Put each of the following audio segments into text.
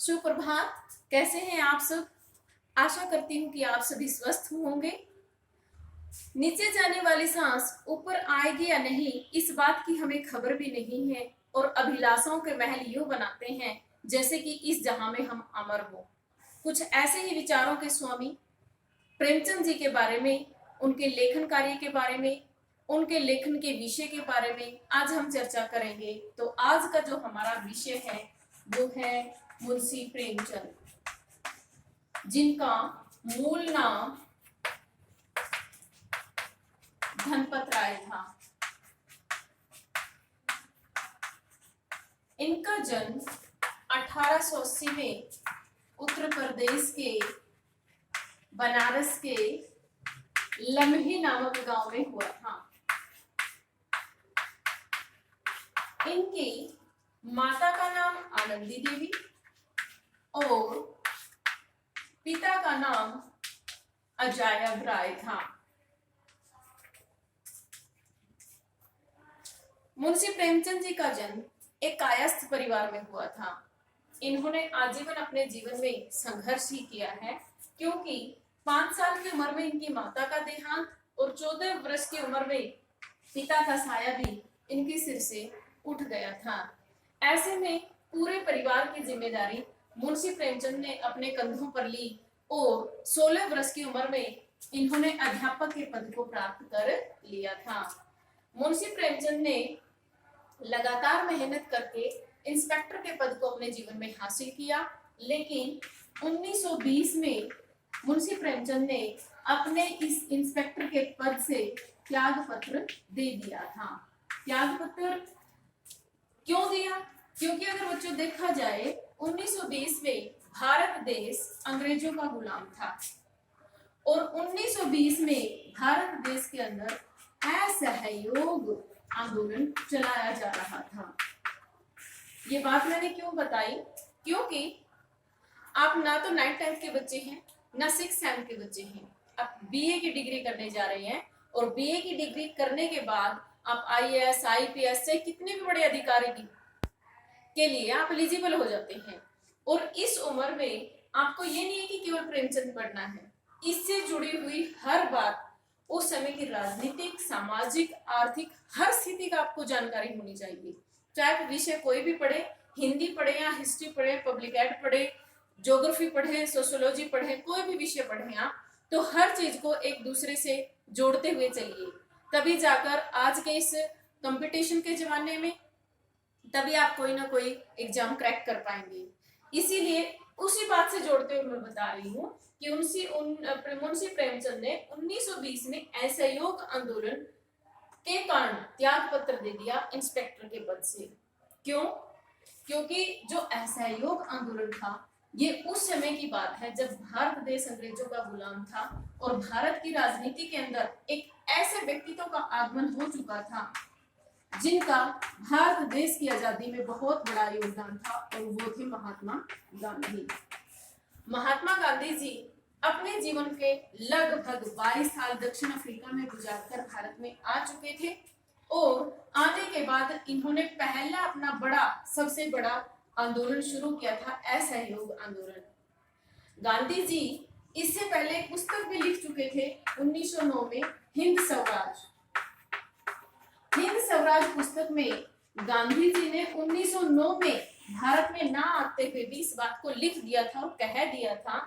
सुप्रभात। कैसे हैं आप सब? आशा करती हूँ कि आप सभी स्वस्थ होंगे। नीचे जाने वाली सांस ऊपर आएगी या नहीं, इस बात की हमें खबर भी नहीं है, और अभिलाषाओं के महल यूं बनाते हैं जैसे कि इस जहां में हम अमर हो। कुछ ऐसे ही विचारों के स्वामी प्रेमचंद जी के बारे में, उनके लेखन कार्य के बारे में, उनके लेखन के विषय के बारे में आज हम चर्चा करेंगे। तो आज का जो हमारा विषय है वो है मुंशी प्रेमचंद, जिनका मूल नाम धनपत राय था। इनका जन्म 1880 में उत्तर प्रदेश के बनारस के लम्हे नामक गांव में हुआ था। इनकी माता का नाम आनंदी देवी और पिता का नाम अजायब राय था। मुंशी प्रेमचंद जी का जन्म एक कायस्थ परिवार में हुआ था। इन्होंने आजीवन अपने जीवन में संघर्ष ही किया है, क्योंकि 5 साल की उम्र में इनकी माता का देहांत और 14 वर्ष की उम्र में पिता का साया भी इनके सिर से उठ गया था। ऐसे में पूरे परिवार की जिम्मेदारी मुंशी प्रेमचंद ने अपने कंधों पर ली और 16 वर्ष की उम्र में इन्होंने अध्यापक के पद को प्राप्त कर लिया था। मुंशी प्रेमचंद ने लगातार मेहनत करके इंस्पेक्टर के पद को अपने जीवन में हासिल किया, लेकिन 1920 में मुंशी प्रेमचंद ने अपने इस इंस्पेक्टर के पद से त्याग पत्र दे दिया था। त्याग पत्र क्यों दिया? क्योंकि अगर बच्चों देखा जाए 1920 में भारत देश अंग्रेजों का गुलाम था और 1920 में भारत देश के अंदर असहयोग आंदोलन चलाया जा रहा था। ये बात मैंने क्यों बताई? क्योंकि आप ना तो 9th 10th के बच्चे हैं, ना 6th 7th के बच्चे हैं। आप बीए की डिग्री करने जा रहे हैं और बीए की डिग्री करने के बाद आप आईएएस, आईपीएस से कितने भी बड़े अधिकारी के लिए आप एलिजिबल हो जाते हैं। और इस उम्र में आपको ये नहीं है कि केवल प्रेमचंद पढ़ना है, इससे जुड़ी हुई हर बात, उस समय की राजनीतिक, सामाजिक, आर्थिक हर स्थिति का आपको जानकारी होनी चाहिए। चाहे आप विषय कोई भी पढ़े, हिंदी पढ़े या हिस्ट्री पढ़े, पब्लिक एड पढ़े, ज्योग्राफी पढ़े, सोशियोलॉजी पढ़े, कोई भी विषय पढ़े आप, तो हर चीज को एक दूसरे से जोड़ते हुए चलिए, तभी जाकर आज के इस कंपटीशन के जमाने में तभी आप कोई ना कोई एग्जाम क्रैक कर पाएंगे। इसीलिए उसी बात से जोड़ते हुए मैं बता रही हूँ कि मुंशी प्रेमचंद ने 1920 में असहयोग आंदोलन के कारण त्याग पत्र दे दिया इंस्पेक्टर के पद से। क्यों? क्योंकि जो असहयोग आंदोलन था ये उस समय की बात है जब भारत देश अंग्रेजों का गुलाम था और भारत की राजनीति के अंदर एक ऐसे व्यक्तित्व का आगमन हो चुका था जिनका भारत देश की आजादी में बहुत बड़ा योगदान था, और वो थे महात्मा गांधी। महात्मा गांधी जी अपने जीवन के लगभग 22 साल दक्षिण अफ्रीका में गुजारकर भारत में आ चुके थे, और आने के बाद इन्होंने पहला अपना सबसे बड़ा आंदोलन शुरू किया था, असहयोग आंदोलन। गांधी जी इससे पहले पुस्तक भी लिख चुके थे 1909 में, हिंद स्वराज। हिंद स्वराज पुस्तक में गांधी जी ने 1909 में भारत में ना आते हुए भी इस बात को लिख दिया था और कह दिया था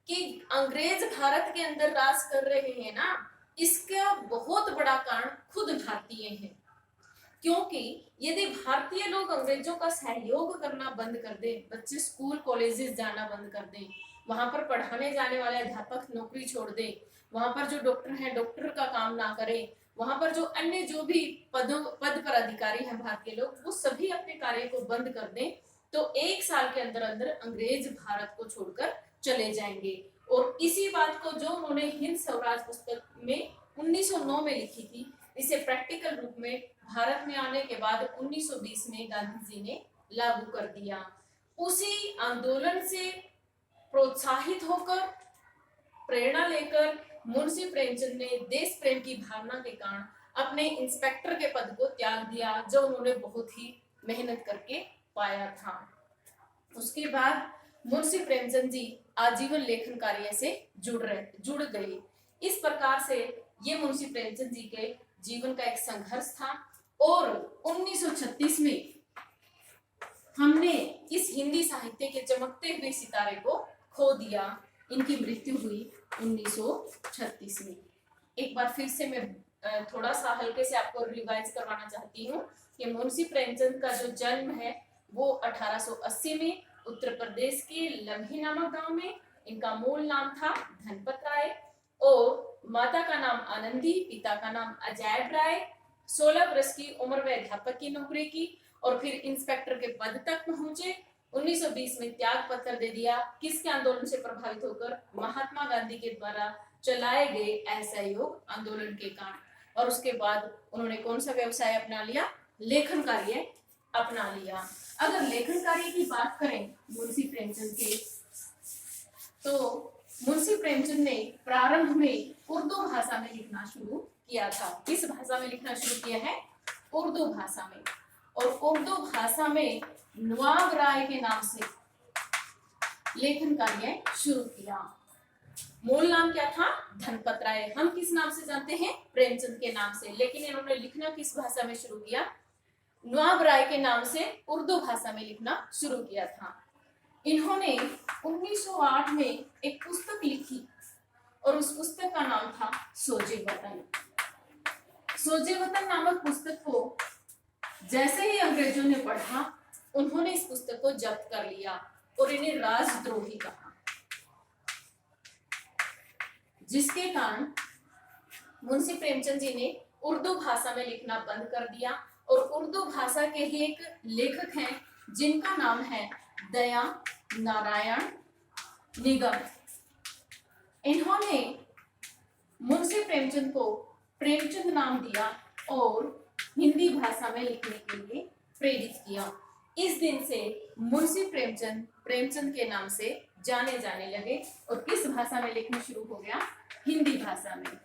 कि अंग्रेज भारत के अंदर राज कर रहे हैं ना, इसका बहुत बड़ा कारण खुद भारतीय हैं। क्योंकि यदि भारतीय लोग अंग्रेजों का सहयोग करना बंद कर दें, बच्चे स्कूल कॉलेजेस जाना बंद कर दें, वहां पर पढ़ाने जाने वाले अध्यापक नौकरी छोड़ दें, वहां पर जो डॉक्टर हैं डॉक्टर का काम ना करें, वहां पर जो अन्य जो भी पद पर अधिकारी हैं भारतीय लोग, वो सभी अपने कार्य को बंद कर दें, तो 1 साल के अंदर अंदर अंग्रेज भारत को छोड़कर चले जाएंगे। और इसी बात को जो उन्होंने हिंद स्वराज पुस्तक में 1909 में लिखी थी, इसे प्रैक्टिकल रूप में भारत में आने के बाद 1920 में गांधी जी ने लागू कर दिया। उसी आंदोलन से प्रोत्साहित होकर, प्रेरणा लेकर मुंशी प्रेमचंद ने देश प्रेम की भावना के कारण अपने इंस्पेक्टर के पद को त्याग दिया, जो उन्होंने बहुत ही मेहनत करके पाया था। उसके बाद मुंशी प्रेमचंद जी आजीवन लेखन कार्य से जुड़ गए। इस प्रकार से ये मुंशी प्रेमचंद जी के जीवन का एक संघर्ष था। और 1936 में हमने इस हिंदी साहित्य के चमकते हुए सितारे को खो दिया। इनकी मृत्यु हुई 1936 में। एक बार फिर से मैं थोड़ा सा हल्के से आपको रिवाइज करवाना चाहती हूँ कि मुंशी प्रेमचंद का जो जन्म है वो 1880 में उत्तर प्रदेश के लम्ही नामक गांव में। इनका मूल नाम था धनपत राय और माता का नाम आनंदी, पिता का नाम अजैब राय। 16 वर्ष की उम्र में अध्यापक की नौकरी की और फिर इंस्पेक्टर के पद तक पहुंचे। 1920 में त्याग पत्र दे दिया। किसके आंदोलन से प्रभावित होकर? महात्मा गांधी के द्वारा चलाए गए असहयोग आंदोलन के कारण। और उसके बाद उन्होंने कौन सा व्यवसाय अपना लिया? लेखन कार्य अपना लिया। अगर लेखन कार्य की बात करें मुंशी प्रेमचंद के, तो मुंशी प्रेमचंद ने प्रारंभ में उर्दू भाषा में लिखना शुरू किया था। किस भाषा में लिखना शुरू किया है? उर्दू भाषा में। और उर्दू भाषा में नवाब राय के नाम से लेखन कार्य शुरू किया। मूल नाम क्या था? धनपत राय। हम किस नाम से जानते हैं? प्रेमचंद के नाम से। लेकिन इन्होंने लिखना किस भाषा में शुरू किया? नवाब राय के नाम से उर्दू भाषा में लिखना शुरू किया था। इन्होंने 1908 में एक पुस्तक लिखी और उस पुस्तक का नाम था सोजे वतन। सोजे वतन नामक पुस्तक को जैसे ही अंग्रेजों ने पढ़ा, उन्होंने इस पुस्तक को जब्त कर लिया और इन्हें राजद्रोही कहा, जिसके कारण मुंशी प्रेमचंद जी ने उर्दू भाषा में लिखना बंद कर दिया। और उर्दू भाषा के ही एक लेखक हैं जिनका नाम है दया नारायण निगम। इन्होंने मुंशी प्रेमचंद को प्रेमचंद नाम दिया और हिंदी भाषा में लिखने के लिए प्रेरित किया। इस दिन से मुंशी प्रेमचंद प्रेमचंद के नाम से जाने जाने लगे और किस भाषा में लिखना शुरू हो गया? हिंदी भाषा में।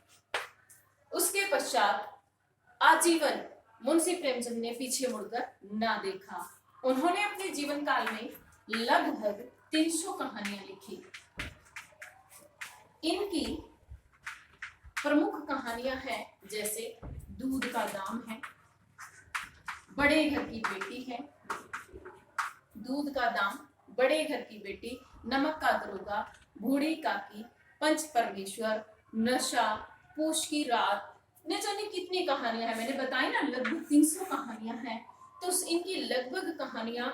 उसके पश्चात आजीवन मुंशी प्रेमचंद ने पीछे मुड़कर ना देखा। उन्होंने अपने जीवन काल में लगभग 300 कहानियां लिखी। इनकी प्रमुख कहानियां हैं जैसे दूध का दाम है, बड़े घर की बेटी है, दूध का दाम, बड़े घर की बेटी, नमक का दरोगा, बूढ़ी काकी, पंच परमेश्वर, नशा, पूछ की रात, न जाने कितनी कहानियां हैं। मैंने बताई ना, लगभग 300 कहानियां हैं। तो इनकी लगभग कहानियां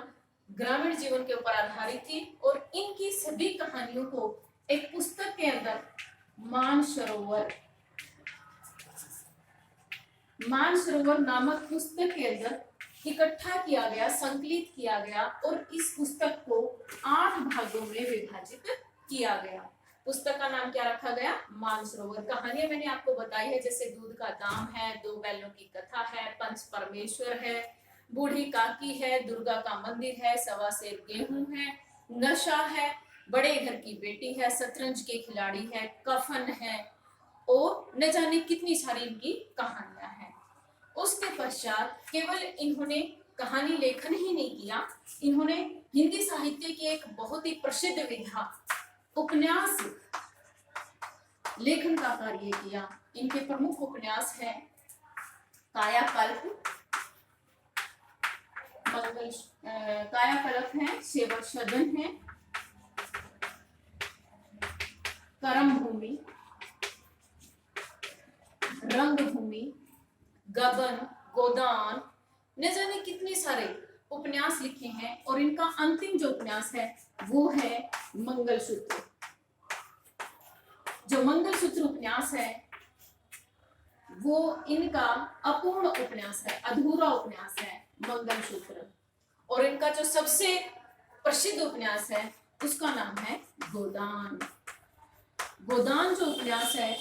ग्रामीण जीवन के ऊपर आधारित थी और इनकी सभी कहानियों को एक पुस्तक के अंदर मानसरोवर नामक पुस्तक के अंदर इकट्ठा किया गया, संकलित किया गया और इस पुस्तक को 8 भागों में विभाजित किया गया। पुस्तक का नाम क्या रखा गया? मानसरोवर। कहानियां मैंने आपको बताई है, जैसे दूध का दाम है, 2 बैलों की कथा है, पंच परमेश्वर है, बूढ़ी काकी है, दुर्गा का मंदिर है, 1.25 सेर गेहूं है, नशा है, बड़े घर की बेटी है, शतरंज के खिलाड़ी है, कफन है और न जाने कितनी सारी इनकी कहानियां हैं। उसके पश्चात केवल इन्होंने कहानी लेखन ही नहीं किया, इन्होंने हिंदी साहित्य की एक बहुत ही प्रसिद्ध विधा उपन्यास लेखन का कार्य किया। इनके प्रमुख उपन्यास हैं कायाकल्प, कायाकल्प है, सेवक सदन है, कर्म भूमि, रंग भूमि, गबन, गोदान, न जाने कितने सारे उपन्यास लिखे हैं। और इनका अंतिम जो उपन्यास है वो है मंगलसूत्र। जो मंगलसूत्र उपन्यास है वो इनका अपूर्ण उपन्यास है, अधूरा उपन्यास है मंगलसूत्र। और इनका जो सबसे प्रसिद्ध उपन्यास है उसका नाम है गोदान। गोदान जो उपन्यास है,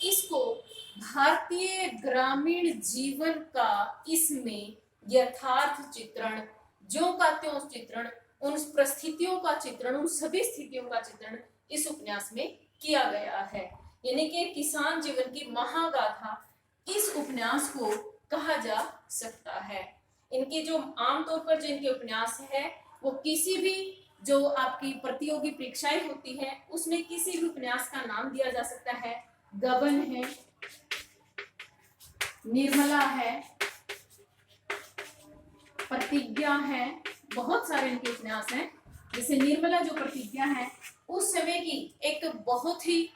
इसको भारतीय ग्रामीण जीवन का इसमें यथार्थ चित्रण, ज्यों का त्यों चित्रण, उन परिस्थितियों का चित्रण, उन सभी स्थितियों का चित्रण इस उपन्यास में किया गया है। यानी कि किसान जीवन की महागाथा इस उपन्यास को कहा जा सकता है। इनके जो आमतौर पर जो इनके उपन्यास है वो किसी भी जो आपकी प्रतियोगी परीक्षाएं होती है उसमें किसी भी उपन्यास का नाम दिया जा सकता है। गबन है, निर्मला है, प्रतिज्ञा है, बहुत सारे इनके उपन्यास हैं। जैसे निर्मला जो प्रतिज्ञा है उस समय की एक बहुत ही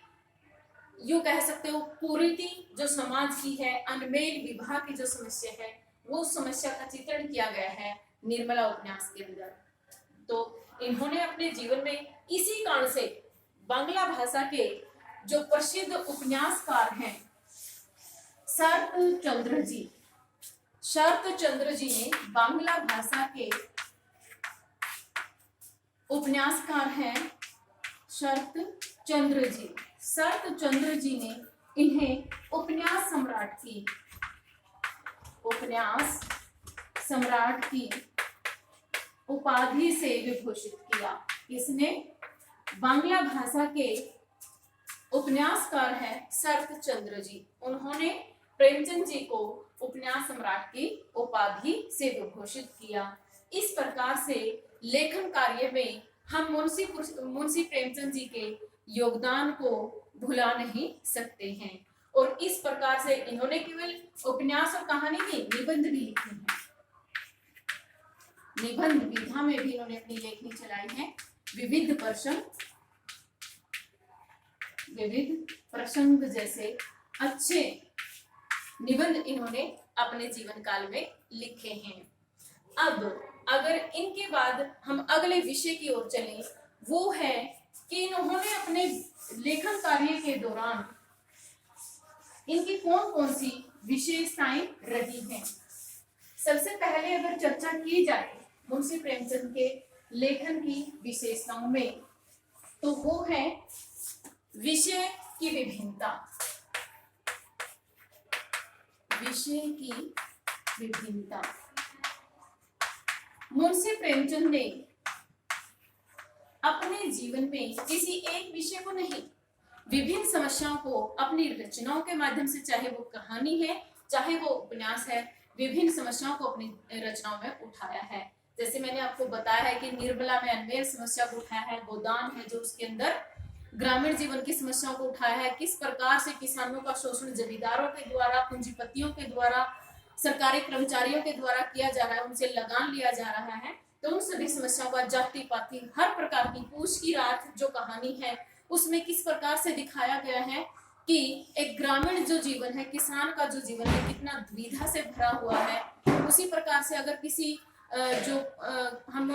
यूं कह सकते हो कुरीति जो समाज की है, अनमेल विवाह की जो समस्या है, वो समस्या का चित्रण किया गया है निर्मला उपन्यास के अंदर। तो इन्होंने अपने जीवन में इसी कारण से बांग्ला भाषा के जो प्रसिद्ध उपन्यासकार हैं शरत चंद्र जी ने बांग्ला भाषा के उपन्यासकार हैं शरत चंद्र जी ने इन्हें उपन्यास सम्राट की उपाधि से विभूषित किया। इसने बांग्ला भाषा के उपन्यासकार हैं शरत चंद्र जी, उन्होंने प्रेमचंद जी को उपन्यास सम्राट की उपाधि से विभूषित किया। इस प्रकार से लेखन कार्य में हम मुंशी प्रेमचंद जी के योगदान को भुला नहीं सकते हैं। और इस प्रकार से इन्होंने केवल उपन्यास और कहानी नहीं, निबंध भी लिखे हैं। निबंध विधा में भी इन्होंने अपनी लेखनी चलाई है। विविध प्रसंग जैसे अच्छे निबंध इन्होंने अपने जीवन काल में लिखे हैं। अब अगर इनके बाद हम अगले विषय की ओर चलें, वो है कि इन्होंने अपने लेखन कार्य के दौरान इनकी कौन कौन सी विशेषताएं रही हैं। सबसे पहले अगर चर्चा की जाए मुंशी प्रेमचंद के लेखन की विशेषताओं में, तो वो है विषय की विभिन्नता। मुंशी प्रेमचंद ने अपने जीवन में किसी एक विषय को नहीं, विभिन्न समस्याओं को अपनी रचनाओं के माध्यम से, चाहे वो कहानी है चाहे वो उपन्यास है, विभिन्न समस्याओं को अपनी रचनाओं में उठाया है। जैसे मैंने आपको बताया है कि निर्मला में अनमेल समस्या को उठाया है, गोदान है जो उसके अंदर ग्रामीण जीवन की समस्याओं को उठाया है, किस प्रकार से किसानों का शोषण जमींदारों के द्वारा, पूंजीपतियों के द्वारा, सरकारी कर्मचारियों के द्वारा किया जा रहा है, उनसे लगान लिया जा रहा है। तो उन सभी समस्याओं का जाति पाति हर प्रकार की पूछ की रात जो कहानी है उसमें किस प्रकार से दिखाया गया है कि एक ग्रामीण जो जीवन है, किसान का जो जीवन है, कितना दुविधा से भरा हुआ है। उसी प्रकार से अगर किसी हम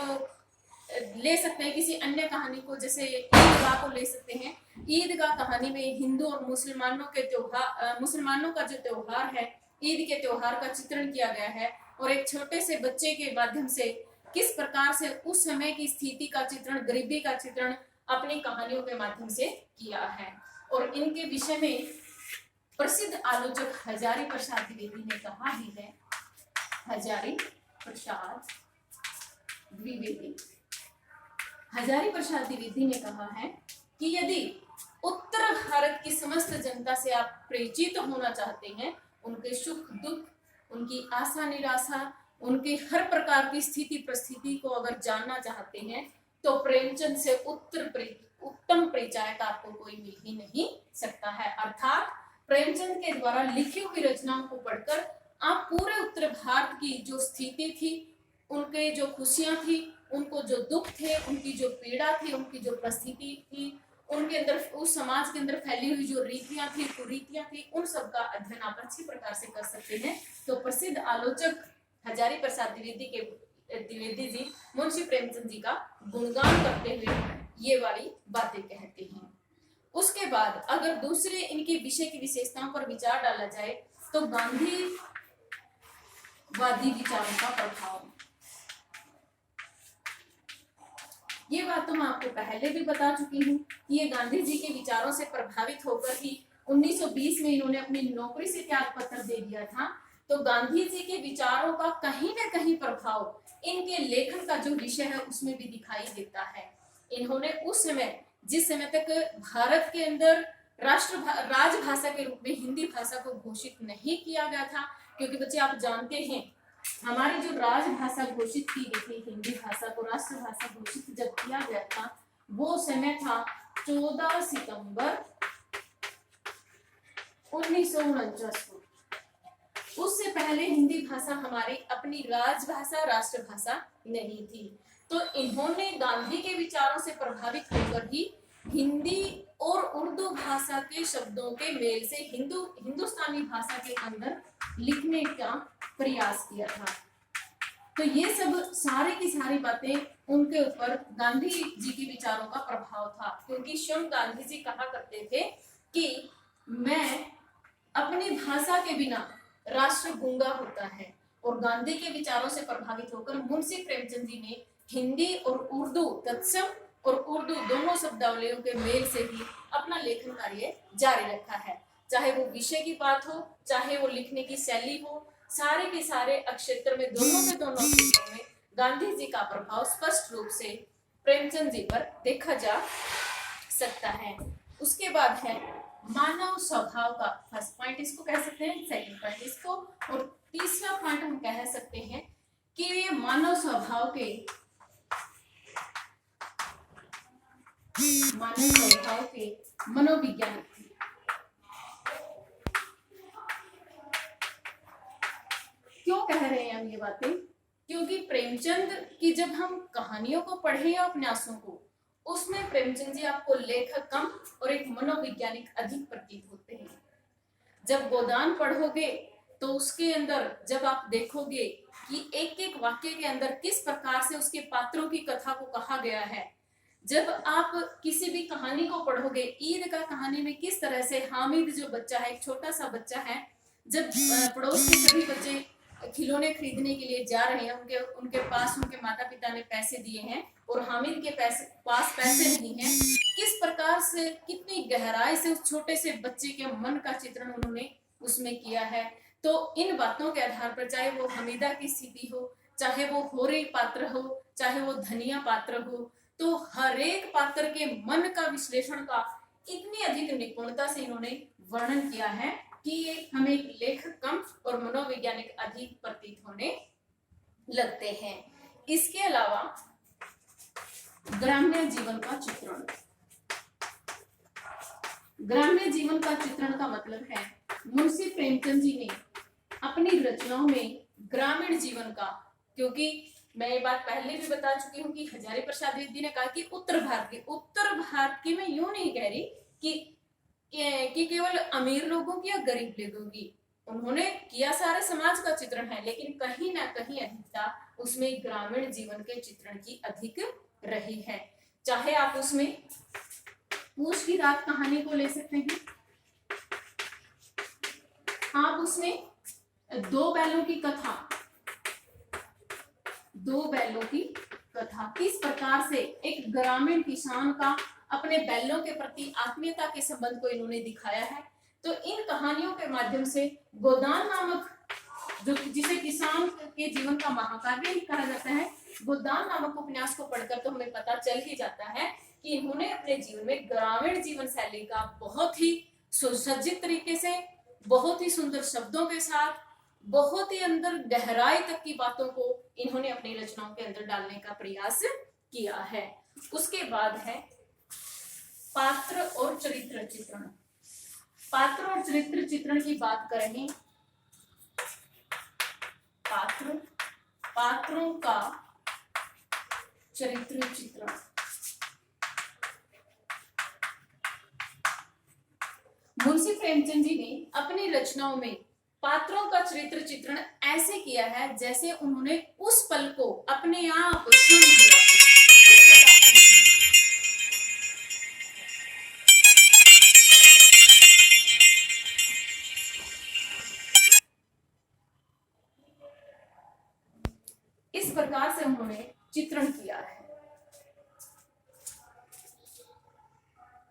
ले सकते हैं किसी अन्य कहानी को, जैसे ईदगाह को ले सकते हैं। ईदगाह कहानी में हिंदू और मुसलमानों का जो त्योहार है, ईद के त्योहार का चित्रण किया गया है और एक छोटे से बच्चे के माध्यम से किस प्रकार से उस समय की स्थिति का चित्रण, गरीबी का चित्रण अपनी कहानियों के माध्यम से किया है। और इनके विषय में प्रसिद्ध आलोचक हजारी प्रसाद द्विवेदी ने कहा ही है, हजारी प्रसाद द्विवेदी ने कहा है कि यदि उत्तर भारत की समस्त जनता से आप परिचित होना चाहते हैं, उनके सुख दुख, उनकी आशा निराशा, उनके हर प्रकार की स्थिति परिस्थिति को अगर जानना चाहते हैं, तो प्रेमचंद से उत्तम परिचायक आपको कोई मिल ही नहीं सकता है। अर्थात प्रेमचंद के द्वारा लिखी हुई रचनाओं को पढ़कर आप पूरे उत्तर भारत की जो स्थिति थी, उनके जो खुशियां थी, उनको जो दुख थे, उनकी जो पीड़ा थी, उनकी जो परिस्थिति थी, उनके अंदर उस समाज के अंदर फैली हुई जो रीतियां थी, कुरीतियां थी, उन सब का अध्ययन आप अच्छी प्रकार से कर सकते हैं। तो प्रसिद्ध आलोचक हजारी प्रसाद द्विवेदी जी मुंशी प्रेमचंद जी का गुणगान करते हुए ये वाली बातें कहते हैं। उसके बाद अगर दूसरे इनके विषय की विशेषताओं पर विचार डाला जाए, तो गांधीवादी विचारों का प्रभाव। ये बात तो मैं आपको पहले भी बता चुकी हूँ कि ये गांधी जी के विचारों से प्रभावित होकर ही 1920 में इन्होंने अपनी नौकरी से त्याग पत्र दे दिया था। तो गांधी जी के विचारों का कहीं ना कहीं प्रभाव इनके लेखन का जो विषय है उसमें भी दिखाई देता है। इन्होंने उस समय, जिस समय तक भारत के अंदर राजभाषा के रूप में हिंदी भाषा को घोषित नहीं किया गया था, क्योंकि बच्चे आप जानते हैं हमारी जो राजभाषा घोषित की गई थी, हिंदी भाषा को राष्ट्रभाषा घोषित जब किया गया था, वो समय था 14 सितंबर 1949 को। उससे पहले हिंदी भाषा हमारी अपनी राजभाषा राष्ट्रभाषा नहीं थी। तो इन्होंने गांधी के विचारों से प्रभावित होकर ही हिंदी और उर्दू भाषा के शब्दों के मेल से हिंदुस्तानी भाषा के अंदर लिखने का प्रयास किया था। तो ये सब सारी की सारी बातें उनके ऊपर गांधी जी के विचारों का प्रभाव था, क्योंकि स्वयं गांधी जी कहा करते थे कि मैं अपनी भाषा के बिना राष्ट्र गूंगा होता है। और गांधी के विचारों से प्रभावित होकर मुंशी प्रेमचंद जी ने हिंदी और उर्दू तत्सम और उर्दू दोनों शब्दावलियों के मेल से ही अपना लेखन कार्य जारी रखा है। चाहे वो विषय की बात हो, चाहे वो लिखने की शैली हो, सारे के सारे क्षेत्र में दोनों के दोनों क्षेत्रों में गांधी जी का प्रभाव स्पष्ट रूप से प्रेमचंद जी पर देखा जा सकता है। उसके बाद है मानव स्वभाव का फर्स्ट पॉइंट, इसको कह सकते हैं सेकंड पॉइंट इसको, और तीसरा पॉइंट हम कह सकते हैं कि ये मानव स्वभाव के मनोविज्ञानिक थे। क्यों कह रहे हैं हम ये बातें? क्योंकि प्रेमचंद की जब हम कहानियों को पढ़े या उपन्यासों को, उसमें प्रेमचंद जी आपको लेखक कम और एक मनोवैज्ञानिक अधिक प्रतीत होते हैं। जब गोदान पढ़ोगे तो उसके अंदर जब आप देखोगे कि एक एक वाक्य के अंदर किस प्रकार से उसके पात्रों की कथा को कहा गया है, जब आप किसी भी कहानी को पढ़ोगे, ईद का कहानी में किस तरह से हामिद जो बच्चा है, एक छोटा सा बच्चा है, जब पड़ोस के सभी बच्चे खिलौने खरीदने के लिए जा रहे हैं, उनके पास उनके माता पिता ने पैसे दिए हैं और हामिद के पास पैसे नहीं हैं, किस प्रकार से कितनी गहराई से उस छोटे से बच्चे के मन का चित्रण उन्होंने उसमें किया है। तो इन बातों के आधार पर, चाहे वो हमीदा की स्थिति हो, चाहे वो होरी पात्र हो, चाहे वो धनिया पात्र हो, तो हर एक पात्र के मन का विश्लेषण का इतनी अधिक निपुणता से इन्होंने वर्णन किया है कि ये हमें लेखक कम और मनोवैज्ञानिक अधिक प्रतीत होने लगते हैं। इसके अलावा ग्राम्य जीवन का चित्रण, ग्राम्य जीवन का चित्रण का मतलब है मुंशी प्रेमचंद जी ने अपनी रचनाओं में ग्रामीण जीवन का, क्योंकि मैं ये बात पहले भी बता चुकी हूँ कि हजारी प्रसाद द्विवेदी ने कहा कि उत्तर भारत की, मैं यूं नहीं कह रही कि केवल अमीर लोगों की या गरीब लोगों की, उन्होंने किया सारे समाज का चित्रण है, लेकिन कहीं ना कहीं अधिकता उसमें ग्रामीण जीवन के चित्रण की अधिक रही है। चाहे आप उसमें पूछ की रात कहानी को ले सकते हैं, आप उसमें दो बैलों की कथा किस प्रकार से एक ग्रामीण किसान का अपने बैलों के प्रति आत्मीयता के संबंध को इन्होंने दिखाया है। तो इन कहानियों के माध्यम से गोदान नामक, जो जिसे किसान के जीवन का महाकाव्य ही कहा जाता है, गोदान नामक उपन्यास को पढ़कर तो हमें पता चल ही जाता है कि इन्होंने अपने जीवन में ग्रामीण जीवन शैली का बहुत ही सुसज्जित तरीके से, बहुत ही सुंदर शब्दों के साथ, बहुत ही अंदर गहराई तक की बातों को इन्होंने अपनी रचनाओं के अंदर डालने का प्रयास किया है। उसके बाद है पात्र और चरित्र चित्रण। पात्र और चरित्र चित्रण की बात करें, पात्रों का चरित्र चित्रण, मुंशी प्रेमचंद जी ने अपनी रचनाओं में पात्रों का चरित्र चित्रण ऐसे किया है जैसे उन्होंने उस पल को अपने आप सुन लिया। इस प्रकार से उन्होंने चित्रण किया है।